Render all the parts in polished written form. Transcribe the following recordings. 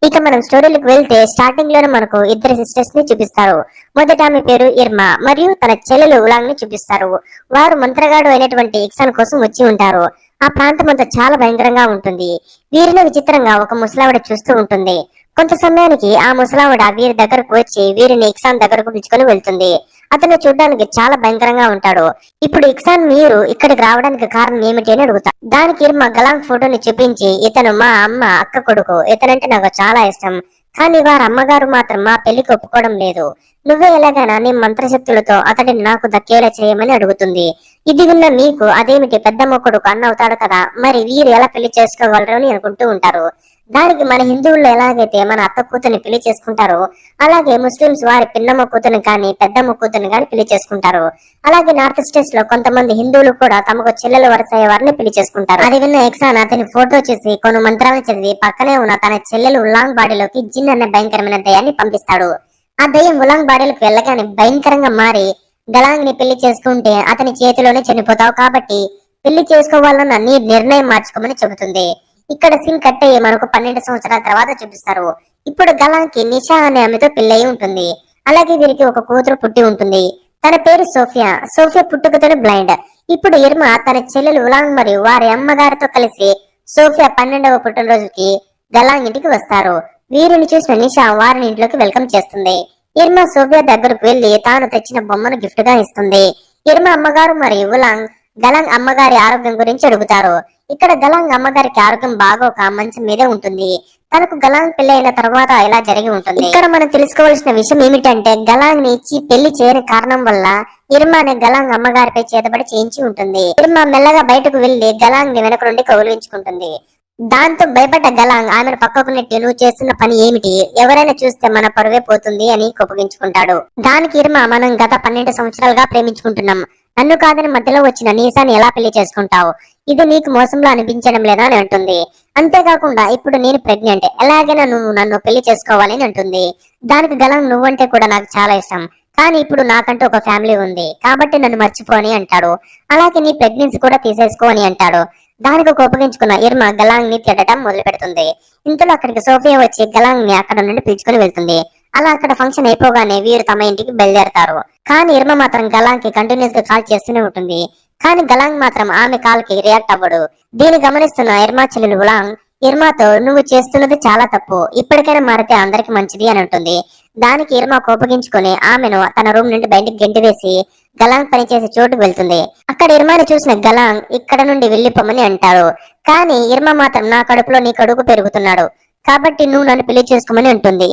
ఇక మనం స్టోరీలకు వెళ్తే స్టార్టింగ్ లోనే మనకు ఇద్దరు సిస్టర్స్ ని చూపిస్తారు. మొదట ఆమె పేరు ఇర్మా మరియు తన చెల్లెలు ఉలాంగ్ ని చూపిస్తారు. వారు మంత్రగాడు అయినటువంటి ఇక్సాన్ కోసం వచ్చి ఉంటారు. ఆ ప్రాంతం అంతా చాలా భయంకరంగా ఉంటుంది. వీరిని విచిత్రంగా ఒక ముసలావిడ చూస్తూ ఉంటుంది. కొంత సమయానికి ఆ ముసలావిడ వీరి దగ్గరకు వచ్చి వీరిని ఇక్సాన్ దగ్గరకు పిలుచుకొని వెళ్తుంది. అతను చూడడానికి చాలా భయంకరంగా ఉంటాడు. ఇప్పుడు ఇక్సాన్ మీరు ఇక్కడికి రావడానికి కారణం ఏమిటి అని అడుగుతా. దానికి ఇర్మా గలాంగ్ ఫోటోని చూపించి, ఇతను మా అమ్మ అక్క కొడుకు, ఇతనంటే నాకు చాలా ఇష్టం. కానీ వారి అమ్మగారు మాత్రం మా పెళ్లికి ఒప్పుకోవడం లేదు. నువ్వే ఎలాగైనా నీ మంత్రశక్తులతో అతడిని నాకు దక్కేలా చేయమని అడుగుతుంది. ఇది విన్న మీకు అదేమిటి పెద్దమ్మ కొడుకు అన్న అవుతాడు కదా, మరి వీరు ఎలా పెళ్లి చేసుకోగలరు అని అనుకుంటూ ఉంటారు. దానికి మన హిందువుల్లో ఎలాగైతే మన అత్త కూతుర్ని పెళ్లి చేసుకుంటారో అలాగే ముస్లింస్ వారి పిన్నమ్మ కూతుర్ని కానీ పెద్దమ్మ కూతుర్ని కానీ పెళ్లి చేసుకుంటారు. అలాగే నార్త్ స్టేట్స్ లో కొంతమంది హిందువులు కూడా తమకు చెల్లెలు వరుస అయ్యే వారిని పెళ్లి చేసుకుంటారు. అది విన్న ఎక్సాన్ అతని ఫోటో చూసి కొన్ని మంత్రాలను చదివి పక్కనే ఉన్న తన చెల్లెలు ఉలాంగ్ బాడీలోకి జిన్ అనే భయంకరమైన దయ్యాన్ని పంపిస్తాడు. ఆ దయ్యం ఉలాంగ్ బాడీలోకి వెళ్ళగానే భయంకరంగా మారి గలాంగ్ ని పెళ్లి చేసుకుంటే అతని చేతిలోనే చనిపోతావు కాబట్టి పెళ్లి చేసుకోవాలన్న నీ నిర్ణయం మార్చుకోమని చెబుతుంది. ఇక్కడ సీన్ కట్ అయ్యి మనకు 12 సంవత్సరాల తర్వాత చూపిస్తారు. ఇప్పుడు గలాంగ్ కి నిషా అనే ఆమెతో పెళ్లి ఉంటుంది. అలాగే వీరికి ఒక కూతురు పుట్టి ఉంటుంది. తన పేరు సోఫియా. సోఫియా పుట్టుకతోనే బ్లైండ్. ఇప్పుడు ఇర్మా తన చెల్లెలు ఉలాంగ్ మరియు వారి అమ్మగారితో కలిసి సోఫియా 12వ పుట్టినరోజుకి గలాంగ్ ఇంటికి వస్తారు. వీరిని చూసిన నిషా వారిని ఇంట్లోకి వెల్కమ్ చేస్తుంది. ఇర్మా సోఫియా దగ్గరకు వెళ్లి తాను తెచ్చిన బొమ్మను గిఫ్ట్ గా ఇస్తుంది. ఇర్మా అమ్మగారు మరియు ఉలాంగ్ గలాంగ్ అమ్మగారి ఆరోగ్యం గురించి అడుగుతారు. ఇక్కడ గలాంగ్ అమ్మగారికి ఆరోగ్యం బాగోక మంచం మీదే ఉంటుంది. తనకు గలాంగ్ పెళ్లి అయిన తర్వాత ఇలా జరిగి ఉంటుంది. ఇక్కడ మనం తెలుసుకోవాల్సిన విషయం ఏమిటంటే గలాంగ్ ని ఇచ్చి పెళ్లి చేయని కారణం వల్ల ఇర్మాని గలాంగ్ అమ్మగారిపై చేతబడి చేయించి ఉంటుంది. ఇర్మా మెల్లగా బయటకు వెళ్లి గలాంగ్ ని వెనక నుండి కౌలించుకుంటుంది. దాంతో భయపడ్డ గలాంగ్ ఆమెను పక్కకు నెట్టి నువ్వు చేస్తున్న పని ఏమిటి, ఎవరైనా చూస్తే మన పరువే పోతుంది అని కోపగించుకుంటాడు. దానికి ఇర్మా మనం గత 12 సంవత్సరాలుగా ప్రేమించుకుంటున్నాం. నన్ను కాదని మధ్యలో వచ్చిన నీసాని ఎలా పెళ్లి చేసుకుంటావు, ఇది నీకు మోసంలో అనిపించడం లేదా అని అంటుంది. అంతేకాకుండా ఇప్పుడు నేను ప్రెగ్నెంట్, ఎలాగైనా నువ్వు నన్ను పెళ్లి చేసుకోవాలని అంటుంది. దానికి గలాంగ్ నువ్వంటే కూడా నాకు చాలా ఇష్టం, కానీ ఇప్పుడు నాకంటూ ఒక ఫ్యామిలీ ఉంది కాబట్టి నన్ను మర్చిపో అని అంటాడు. అలాగే నీ ప్రెగ్నెన్సీ కూడా తీసేసుకో అని అంటాడు. దానికి కోపగించుకున్న ఇర్మా గలాంగ్ ని తిట్టడం మొదలు పెడుతుంది. ఇంతలో అక్కడికి సోఫియా వచ్చి గలాంగ్ ని అక్కడ నుండి పిలుచుకుని వెళ్తుంది. అలా అక్కడ ఫంక్షన్ అయిపోగానే వీరు తమ ఇంటికి బయలుదేరతారు. కానీ ఇర్మా మాత్రం గలాంగ్ కి కంటిన్యూస్ గా కాల్ చేస్తూనే ఉంటుంది. కానీ గలాంగ్ మాత్రం ఆమె కాల్ కి రియాక్ట్ అవ్వడు. దీన్ని గమనిస్తున్న ఇర్మా చెల్లెలు ఉలాంగ్ ఇర్మాతో నువ్వు చేస్తున్నది చాలా తప్పు, ఇప్పటికైనా మారితే అందరికి మంచిది అని అంటుంది. దానికి ఇర్మా కోపగించుకుని ఆమెను తన రూమ్ నుండి బయటికి గెంటివేసి గలాంగ్ పనిచేసే చోటుకు వెళ్తుంది. అక్కడ ఇర్మాని చూసిన గలాంగ్ ఇక్కడ నుండి వెళ్లిపోమని అంటాడు. కానీ ఇర్మా మాత్రం నా కడుపులో నీ కొడుకు పెరుగుతున్నాడు కాబట్టి నువ్వు నన్ను పెళ్లి చేసుకోమని అంటుంది.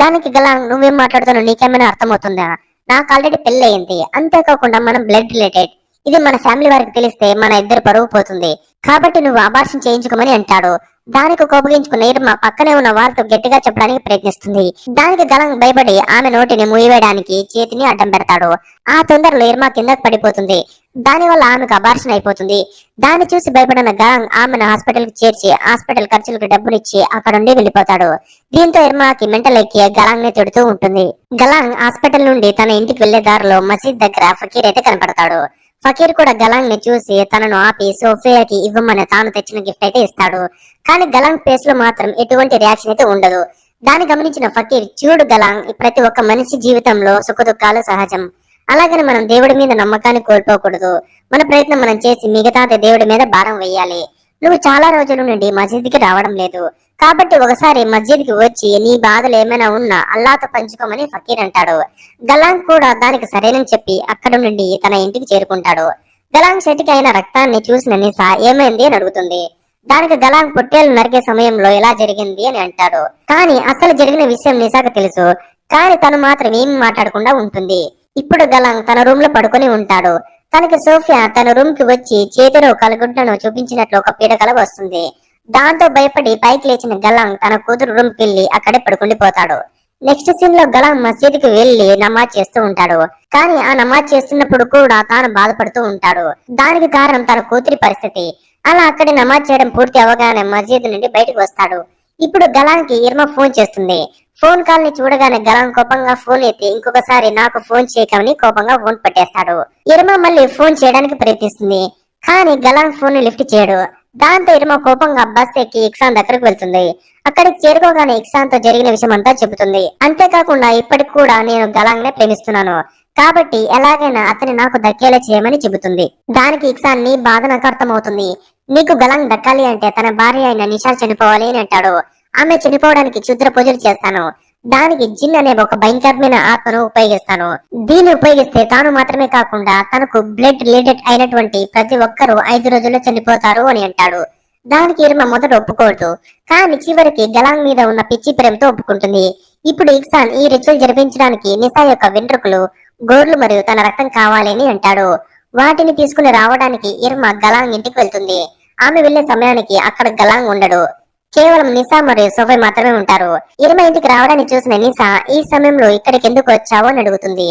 దానికి గలాంగ్ నువ్వేం మాట్లాడుతున్నావు, నీకేమైనా అర్థమవుతుందా, నాకు ఆల్రెడీ పెళ్లి అయింది, అంతేకాకుండా మనం బ్లడ్ రిలేటెడ్, ఇది మన ఫ్యామిలీ వారికి తెలిస్తే మన ఇద్దరు పరువు పోతుంది, కాబట్టి నువ్వు అబార్షన్ చేయించుకోమని అంటాడు. దానికి కోపగించుకున్న ఇర్మా పక్కనే ఉన్న వారితో గట్టిగా చెప్పడానికి ప్రయత్నిస్తుంది. దానికి గలాంగ్ భయపడి ఆమె నోటిని మూయవేయడానికి చేతిని అడ్డం పెడతాడు. ఆ తొందరలో ఇర్మా కిందకు పడిపోతుంది. దాని వల్ల ఆమెకు అబార్షన్ అయిపోతుంది. దాన్ని చూసి భయపడిన గలాంగ్ ఆమెను హాస్పిటల్ కి చేర్చి హాస్పిటల్ ఖర్చులకు డబ్బులిచ్చి అక్కడ నుండి వెళ్లిపోతాడు. దీంతో ఇర్మాకి మెంటల్ ఎక్కి గలాంగ్ ని తిడుతూ ఉంటుంది. గలాంగ్ హాస్పిటల్ నుండి తన ఇంటికి వెళ్లే దారిలో మసీద్ దగ్గర ఫకీర్ అయితే కనపడతాడు. ఫకీర్ కూడా గలాంగ్ ని చూసి తనను ఆపి సోఫియాకి ఇవ్వమని తాను తెచ్చిన గిఫ్ట్ అయితే ఇస్తాడు. కానీ గలాంగ్ ఫేస్ లో మాత్రం ఎటువంటి రియాక్షన్ అయితే ఉండదు. దాన్ని గమనించిన ఫకీర్, చూడు గలాంగ్, ప్రతి ఒక్క మనిషి జీవితంలో సుఖదుఖాలు సహజం, అలాగని మనం దేవుడి మీద నమ్మకాన్ని కోల్పోకూడదు. మన ప్రయత్నం మనం చేసి మిగతాది దేవుడి మీద భారం వేయాలి. నువ్వు చాలా రోజుల నుండి మసీద్కి రావడం లేదు కాబట్టి ఒకసారి మస్జిద్కి వచ్చి నీ బాధలు ఏమైనా ఉన్నా అల్లాతో పంచుకోమని ఫకీర్ అంటాడు. గలాంగ్ కూడా దానికి సరేనని చెప్పి అక్కడ నుండి తన ఇంటికి చేరుకుంటాడు. గలాంగ్ షెట్టికి అయిన రక్తాన్ని చూసిన నిసా ఏమైంది అని అడుగుతుంది. దానికి గలాంగ్ పొట్టేలు నరికే సమయంలో ఎలా జరిగింది అని అంటాడు. కానీ అసలు జరిగిన విషయం నిసాకు తెలుసు, కానీ తను మాత్రం ఏమి మాట్లాడకుండా ఉంటుంది. ఇప్పుడు గలాంగ్ తన రూమ్ లో పడుకొని ఉంటాడు. తనకి సోఫియా తన రూమ్ కి వచ్చి చేతిలో కలగుడ్లను చూపించినట్లు ఒక పీడకల వస్తుంది. దాంతో భయపడి పైకి లేచిన గలాంగ్ తన కూతురు రూమ్ కి వెళ్లి అక్కడే పడుకుండిపోతాడు. నెక్స్ట్ సీన్ లో గలాంగ్ మసీద్ కి వెళ్లి నమాజ్ చేస్తూ ఉంటాడు. కానీ ఆ నమాజ్ చేస్తున్నప్పుడు కూడా తాను బాధపడుతూ ఉంటాడు. దానికి కారణం తన కూతురి పరిస్థితి. అలా అక్కడి నమాజ్ చేయడం పూర్తి అవగానే మస్జిద్ నుండి బయటకు వస్తాడు. ఇప్పుడు గలాంగ్ కి ఇర్మా ఫోన్ చేస్తుంది. ఫోన్ కాల్ ని చూడగానే గలాంగ్ కోపంగా ఫోన్ ఎత్తి ఇంకొకసారి నాకు ఫోన్ చేయకమని కోపంగా ఫోన్ పెట్టేస్తాడు. ఇర్మా మళ్ళీ ఫోన్ చేయడానికి ప్రయత్నిస్తుంది. కానీ గలాంగ్ ఫోన్ ని లిఫ్ట్ చేయడు. దాంతో ఇర్మ కోపంగా బస్ ఎక్కి ఇక్సాన్ దగ్గరకు వెళ్తుంది. అక్కడికి చేరుకోగానే ఇక్సాన్ తో జరిగిన విషయం అంతా చెబుతుంది. అంతేకాకుండా ఇప్పటికి కూడా నేను గలాంగ్ నే ప్రేమిస్తున్నాను, కాబట్టి ఎలాగైనా అతని నాకు దక్కేలా చేయమని చెబుతుంది. దానికి ఇక్సాన్ నీ బాధ నాకు అర్థమవుతుంది. నీకు గలాంగ్ దక్కాలి అంటే తన భార్య అయిన నిషా చనిపోవాలి అని అంటాడు. ఆమె చనిపోవడానికి క్షుద్ర పూజలు చేస్తాను. దానికి జిన్ అనే ఒక భయంకరమైన ఆత్మను ఉపయోగిస్తాను. దీన్ని ఉపయోగిస్తే తాను మాత్రమే కాకుండా తనకు బ్లడ్ రిలేటెడ్ అయినటువంటి ప్రతి ఒక్కరూ 5 రోజుల్లో చనిపోతారు అని అంటాడు. దానికి ఇర్మ మొదట ఒప్పుకోదు, కానీ చివరికి గలాంగ్ మీద ఉన్న పిచ్చి ప్రేమతో ఒప్పుకుంటుంది. ఇప్పుడు ఇక్సాన్ ఈ రిచువల్ జరిపించడానికి నిషా యొక్క వెంట్రుకలు, గోర్లు మరియు తన రక్తం కావాలని అంటాడు. వాటిని తీసుకుని రావడానికి ఇర్మ గలాంగ్ ఇంటికి వెళ్తుంది. ఆమె వెళ్లే సమయానికి అక్కడ గలాంగ్ ఉండడు. కేవలం నిషా మరియు సోఫై మాత్రమే ఉంటారు. ఇర్మ ఇంటికి రావడానికి చూసిన నిషా ఈ సమయంలో ఇక్కడికి ఎందుకు వచ్చావు అని అడుగుతుంది.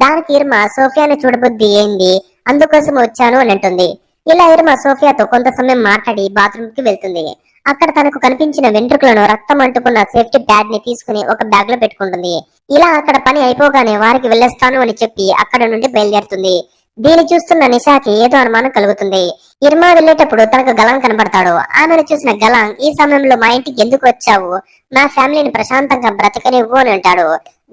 దానికి ఇర్మ సోఫియాను చూడబుద్ధి ఏంది, అందుకోసం వచ్చాను అని అంటుంది. ఇలా ఇర్మ సోఫియాతో కొంత సమయం మాట్లాడి బాత్రూమ్ కి వెళ్తుంది. అక్కడ తనకు కనిపించిన వెంట్రుకలను రక్తం అంటుకున్న సేఫ్టీ ప్యాడ్ ని తీసుకుని ఒక బ్యాగ్ లో పెట్టుకుంటుంది. ఇలా అక్కడ పని అయిపోగానే వారికి వెళ్ళేస్తాను అని చెప్పి అక్కడ నుండి బయలుదేరుతుంది. దీన్ని చూస్తున్న నిషాకి ఏదో అనుమానం కలుగుతుంది. ఇర్మా వెళ్ళేటప్పుడు తనకు గలాంగ్ కనబడతాడు. ఆమెను చూసిన గలాంగ్ ఈ సమయంలో మా ఇంటికి ఎందుకు వచ్చావు, నా ఫ్యామిలీని ప్రశాంతంగా బ్రతకనివ్వు అని అంటాడు.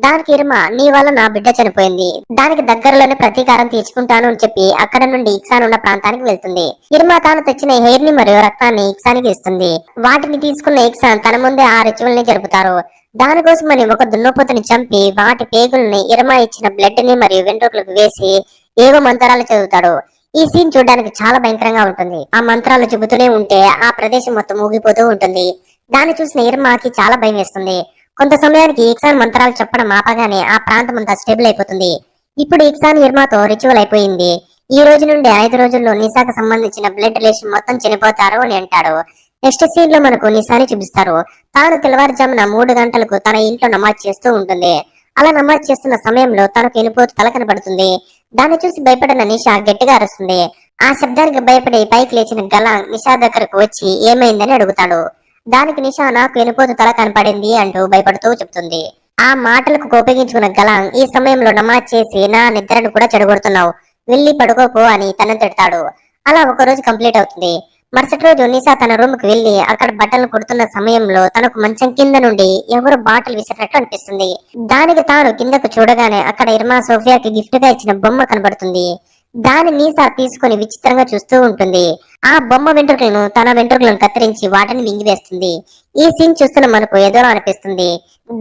దానికి ఇర్మా నీ వల్ల నా బిడ్డ చనిపోయింది, దానికి దగ్గరలోనే ప్రతీకారం తీర్చుకుంటాను అని చెప్పి అక్కడ నుండి ఇక్సాన్ ఉన్న ప్రాంతానికి వెళ్తుంది. ఇర్మా తాను తెచ్చిన హెయిర్ ని మరియు రక్తాన్ని ఇక్సానికి ఇస్తుంది. వాటిని తీసుకున్న ఇక్సాన్ తన ముందే ఆ రిచువల్ ని జరుపుతారు. దానికోసమని ఒక దున్నపోతుని చంపి వాటి పేగుల్ని ఇర్మా ఇచ్చిన బ్లడ్ ని మరియు వెంట్రుకలకు వేసి ఏవో మంత్రాలు చదువుతాడు. ఈ సీన్ చూడడానికి చాలా భయంకరంగా ఉంటుంది. ఆ మంత్రాలు చెబుతూనే ఉంటే ఆ ప్రదేశం మొత్తం ఊగిపోతూ ఉంటుంది. దాన్ని చూసిన ఇర్మాకి చాలా భయం వేస్తుంది. కొంత సమయానికి ఇక్సాన్ మంత్రాలు చెప్పడం ఆపగానే ఆ ప్రాంతం అంతా స్టేబుల్ అయిపోతుంది. ఇప్పుడు ఇక్సాన్ ఇర్మాతో రిచువల్ అయిపోయింది. ఈ రోజు నుండి 5 రోజుల్లో నిషాకు సంబంధించిన బ్లడ్ రిలేషన్ మొత్తం చనిపోతారు అని అంటాడు. నెక్స్ట్ సీన్ లో మనకు నిషాని చూపిస్తారు. తాను తెల్లవారుజామున 3 గంటలకు తన ఇంట్లో నమాజ్ చేస్తూ ఉంటుంది. అలా నమాజ్ చేస్తున్న సమయంలో తనకు ఎనుపోతు తల కనబడుతుంది. దాన్ని చూసి భయపడిన నిషా గట్టిగా అరుస్తుంది. ఆ శబ్దానికి భయపడి పైకి లేచిన గలాంగ్ నిషా దగ్గరకు వచ్చి ఏమైందని అడుగుతాడు. దానికి నిషా నాకు ఎనుపోతు తల కనపడింది అంటూ భయపడుతూ చెప్తుంది. ఆ మాటలకు కోపగించుకున్న గలాంగ్ ఈ సమయంలో నమాజ్ చేసి నా నిద్రను కూడా చెడగొడుతున్నావు, వెళ్లి పడుకోపో అని తనను తిడతాడు. అలా ఒక రోజు కంప్లీట్ అవుతుంది. మరుసటి రోజు నిషా తన రూమ్ కు వెళ్లి అక్కడ బట్టలు కుడుతున్న సమయంలో తనకు మంచం కింద నుండి ఎవరు బాటిల్ విసిరినట్టు అనిపిస్తుంది. దానికి తాను కిందకు చూడగానే అక్కడ ఇర్మా సోఫియాకి గిఫ్ట్ గా ఇచ్చిన బొమ్మ కనబడుతుంది. దాని నిషా తీసుకుని విచిత్రంగా చూస్తూ ఉంటుంది. ఆ బొమ్మ వెంట్రుకలను తన వెంట్రుకలను కత్తిరించి వాటిని మింగివేస్తుంది. ఈ సీన్ చూస్తున్న మనకు ఏదోలా అనిపిస్తుంది.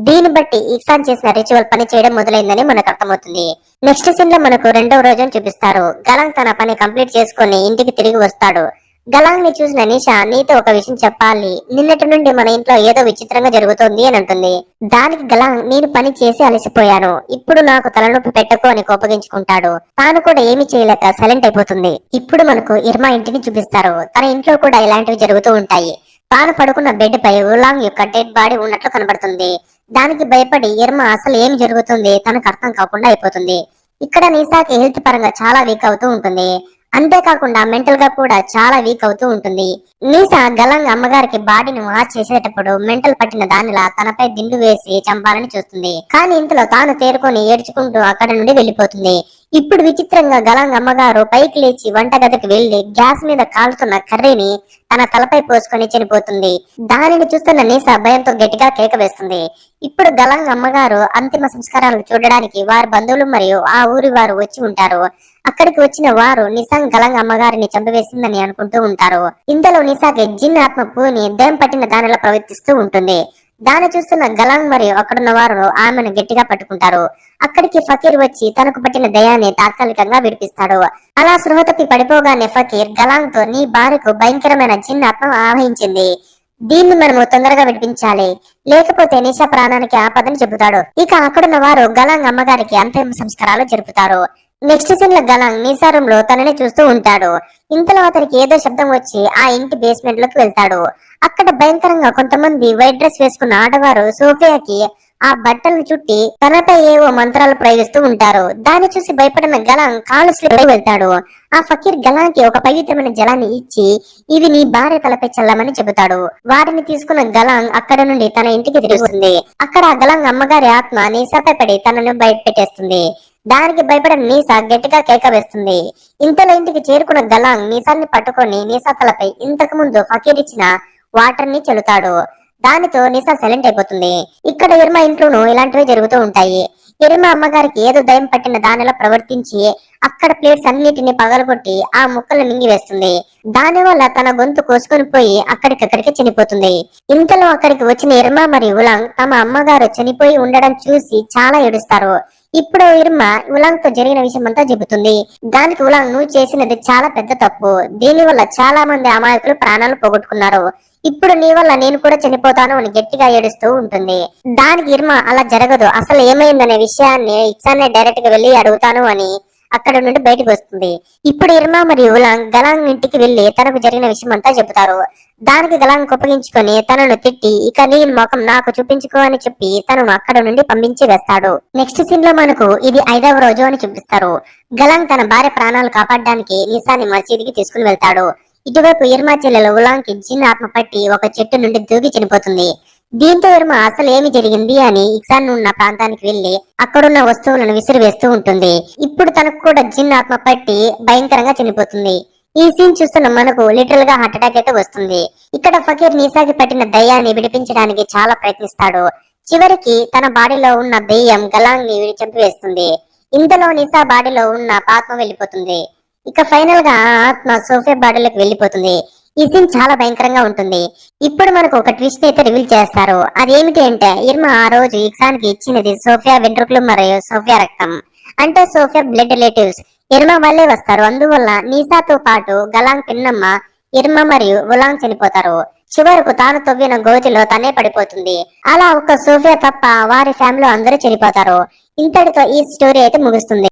దీన్ని బట్టి ఇక్సాన్ చేసిన రిచువల్ పని చేయడం మొదలైందని మనకు అర్థమవుతుంది. నెక్స్ట్ సీన్ లో మనకు 2వ రోజును చూపిస్తారు. గలాంగ్ తన పని కంప్లీట్ చేసుకుని ఇంటికి తిరిగి వస్తాడు. గలాంగ్ ని చూసిన నిషా నీతో ఒక విషయం చెప్పాలి, నిన్నటి నుండి మన ఇంట్లో ఏదో విచిత్రంగా జరుగుతోంది అని అంటుంది. దానికి గలాంగ్ నేను పని చేసి అలసిపోయాను, ఇప్పుడు నాకు తలనొప్పి పెట్టకు అని కోపగించుకుంటాడు. తాను కూడా ఏమి చేయలేక సైలెంట్ అయిపోతుంది. ఇప్పుడు మనకు ఇర్మా ఇంటిని చూపిస్తారు. తన ఇంట్లో కూడా ఇలాంటివి జరుగుతూ ఉంటాయి. తాను పడుకున్న బెడ్ పై ఉలాంగ్ యొక్క డెడ్ బాడీ ఉన్నట్లు కనబడుతుంది. దానికి భయపడి ఇర్మా అసలు ఏమి జరుగుతుంది తనకు అర్థం కాకుండా అయిపోతుంది. ఇక్కడ నిషాకి హెల్త్ పరంగా చాలా వీక్ అవుతూ ఉంటుంది. అంతేకాకుండా మెంటల్ గా కూడా చాలా వీక్ అవుతూ ఉంటుంది. నిషా గలాంగ్ అమ్మగారికి బాడీని వాష్ చేసేటప్పుడు మెంటల్ పట్టిన దానిలా తనపై దిండు వేసి చంపాలని చూస్తుంది. కానీ ఇంతలో తాను తేరుకొని ఏడ్చుకుంటూ అక్కడ నుండి వెళ్లిపోతుంది. ఇప్పుడు విచిత్రంగా గలాంగ్ అమ్మగారు పైకి లేచి వంటగదికి వెళ్లి గ్యాస్ మీద కాలుతున్న కర్రీని తన తలపై పోసుకొని చనిపోతుంది. దానిని చూస్తున్న నిషా భయంతో గట్టిగా కేక వేస్తుంది. ఇప్పుడు గలాంగ్ అమ్మగారు అంతిమ సంస్కారాలు చూడడానికి వారి బంధువులు మరియు ఆ ఊరి వారు వచ్చి ఉంటారు. అక్కడికి వచ్చిన వారు నిషాంగ్ గలాంగ్ అమ్మగారిని చంపివేసిందని అనుకుంటూ ఉంటారు. ఇంతలో నిషాకి జిన్ ఆత్మ పూని దెయ్యం పట్టిన దానిలా ప్రవర్తిస్తూ ఉంటుంది. దాన్ని చూస్తున్న గలాంగ్ మరియు అక్కడున్న వారు ఆమెను గట్టిగా పట్టుకుంటారు. అక్కడికి ఫకీర్ వచ్చి తనకు పట్టిన దయాన్ని తాత్కాలికంగా విడిపిస్తాడు. అలా సృహ తప్పి పడిపోగానే ఫకీర్ గలాంగ్ తో నీ భార్యకు భయంకరమైన జిన్ ఆత్మ ఆవహించింది, దీన్ని మనము తొందరగా విడిపించాలి, లేకపోతే నిషా ప్రాణానికి ఆపదని చెబుతాడు. ఇక అక్కడున్న వారు గలాంగ్ అమ్మగారికి అంతిమ సంస్కారాలు జరుపుతారు. నెక్స్ట్ సీన్ లో గలాంగ్ నిషా రూమ్ లో తనని చూస్తూ ఉంటాడు. ఇంతలో అతనికి ఏదో శబ్దం వచ్చి ఆ ఇంటి బేస్మెంట్ లోకి వెళ్తాడు. అక్కడ భయంకరంగా కొంతమంది వైట్ డ్రెస్ వేసుకున్న ఆడవారు సోఫియాకి ఆ బట్టలను చుట్టి తనపై ఏవో మంత్రాలు ప్రయోగిస్తూ ఉంటారు. దాన్ని చూసి భయపడిన గలాంగ్ కాలు స్లిప్ అయి వెళ్తాడు. ఆ ఫకీర్ గలాంగ్ కి ఒక పవిత్రమైన జలాన్ని ఇచ్చి ఇవి నీ భార్య తలపై చల్లమని చెబుతాడు. వాటిని తీసుకున్న గలాంగ్ అక్కడ నుండి తన ఇంటికి తిరుగుతుంది. అక్కడ గలాంగ్ అమ్మగారి ఆత్మ నిషాపై పడి తనను బయట పెట్టేస్తుంది. దానికి భయపడిన నీసా గట్టిగా కేక వేస్తుంది. ఇంతలో ఇంటికి చేరుకున్న గలాంగ్ నీసాన్ని పట్టుకొని నీసా తలపై ఇంతకు ముందు ఫకీర్ ఇచ్చిన వాటర్ ని చల్లుతాడు. దానితో నిసా సైలెంట్ అయిపోతుంది. ఇక్కడ ఇర్మా ఇంట్లోనూ ఇలాంటివి జరుగుతూ ఉంటాయి. ఇర్మా అమ్మగారికి ఏదో దయం పట్టిన దానిలా ప్రవర్తించి అక్కడ ప్లేట్స్ అన్నిటిని పగలగొట్టి ఆ ముక్కలు మింగివేస్తుంది. దానివల్ల తన గొంతు కోసుకొని పోయి అక్కడికక్కడికి చనిపోతుంది. ఇంతలో అక్కడికి వచ్చిన ఇర్మా మరియు ఉలాంగ్ తమ అమ్మగారు చనిపోయి ఉండడం చూసి చాలా ఏడుస్తారు. ఇప్పుడు ఇర్మా ఉలాంగ్ తో జరిగిన విషయం అంతా చెబుతుంది. దానికి ఉలాంగ్ నువ్వు చేసినది చాలా పెద్ద తప్పు, దీనివల్ల చాలా మంది అమాయకులు ప్రాణాలు పోగొట్టుకున్నారు, ఇప్పుడు నీ వల్ల నేను కూడా చనిపోతాను అని గట్టిగా ఏడుస్తూ ఉంటుంది. దానికి ఇర్మా అలా జరగదు, అసలు ఏమైందనే విషయాన్ని ఇక్సాన్నే డైరెక్ట్ గా వెళ్లి అడుగుతాను అని అక్కడ నుండి బయటకు వస్తుంది. ఇప్పుడు ఇర్మా మరియు ఉలాంగ్ గలాంగ్ ఇంటికి వెళ్లి తనకు జరిగిన విషయం అంతా చెబుతారు. దానికి గలాంగ్ కొప్పగించుకొని తనను తిట్టి ఇక నీ ముఖం నాకు చూపించుకో అని చెప్పి తనను అక్కడ నుండి పంపించి వేస్తాడు. నెక్స్ట్ సీన్ లో మనకు ఇది 5వ రోజు అని చూపిస్తారు. గలాంగ్ తన భార్య ప్రాణాలు కాపాడడానికి నిసాని మసీదుకి తీసుకుని వెళ్తాడు. ఇటువైపు ఇర్మా చెల్లెలు ఉలాంగ్ కి జిన్ ఆత్మ పట్టి ఒక చెట్టు నుండి దూకి చనిపోతుంది. దీంతో ఇర్మా అసలు ఏమి జరిగింది అని ఇక్సాన్ ఉన్న ప్రాంతానికి వెళ్లి అక్కడున్న వస్తువులను విసిరివేస్తూ ఉంటుంది. ఇప్పుడు తనకు కూడా జిన్ ఆత్మ పట్టి భయంకరంగా చనిపోతుంది. ఈ సీన్ చూస్తున్న మనకు లిటరల్ గా హార్ట్ అటాక్ అయితే వస్తుంది. ఇక్కడ ఫకీర్ నిసాకి పట్టిన దయ్యాన్ని విడిపించడానికి చాలా ప్రయత్నిస్తాడు. చివరికి తన బాడీలో ఉన్న దయ్యం గలాంగ్ ని చంపివేస్తుంది. ఇంతలో నిసా బాడీలో ఉన్న ఆత్మ వెళ్లిపోతుంది. ఇక ఫైనల్ గా ఆ ఆత్మ సోఫియా బాడీలోకి వెళ్లిపోతుంది. ఈ సీన్ చాలా భయంకరంగా ఉంటుంది. ఇప్పుడు మనకు ఒక ట్విస్ట్ అయితే రివీల్ చేస్తారు. అదేమిటి అంటే ఇర్మా ఆ రోజు ఇక్సాన్ కి ఇచ్చినది సోఫియా వెంట్రుకలు మరియు సోఫియా రక్తం, అంటే సోఫియా బ్లడ్ రిలేటివ్స్ ఇర్మా వల్లే వస్తారు. అందువల్ల నీసాతో పాటు గలాంగ్ పిన్నమ్మ, ఇర్మా మరియు ఉలాంగ్ చనిపోతారు. చివరకు తాను తవ్విన గోతిలో తనే పడిపోతుంది. అలా ఒక సోఫియా తప్ప వారి ఫ్యామిలీ అందరూ చనిపోతారు. ఇంతటితో ఈ స్టోరీ అయితే ముగుస్తుంది.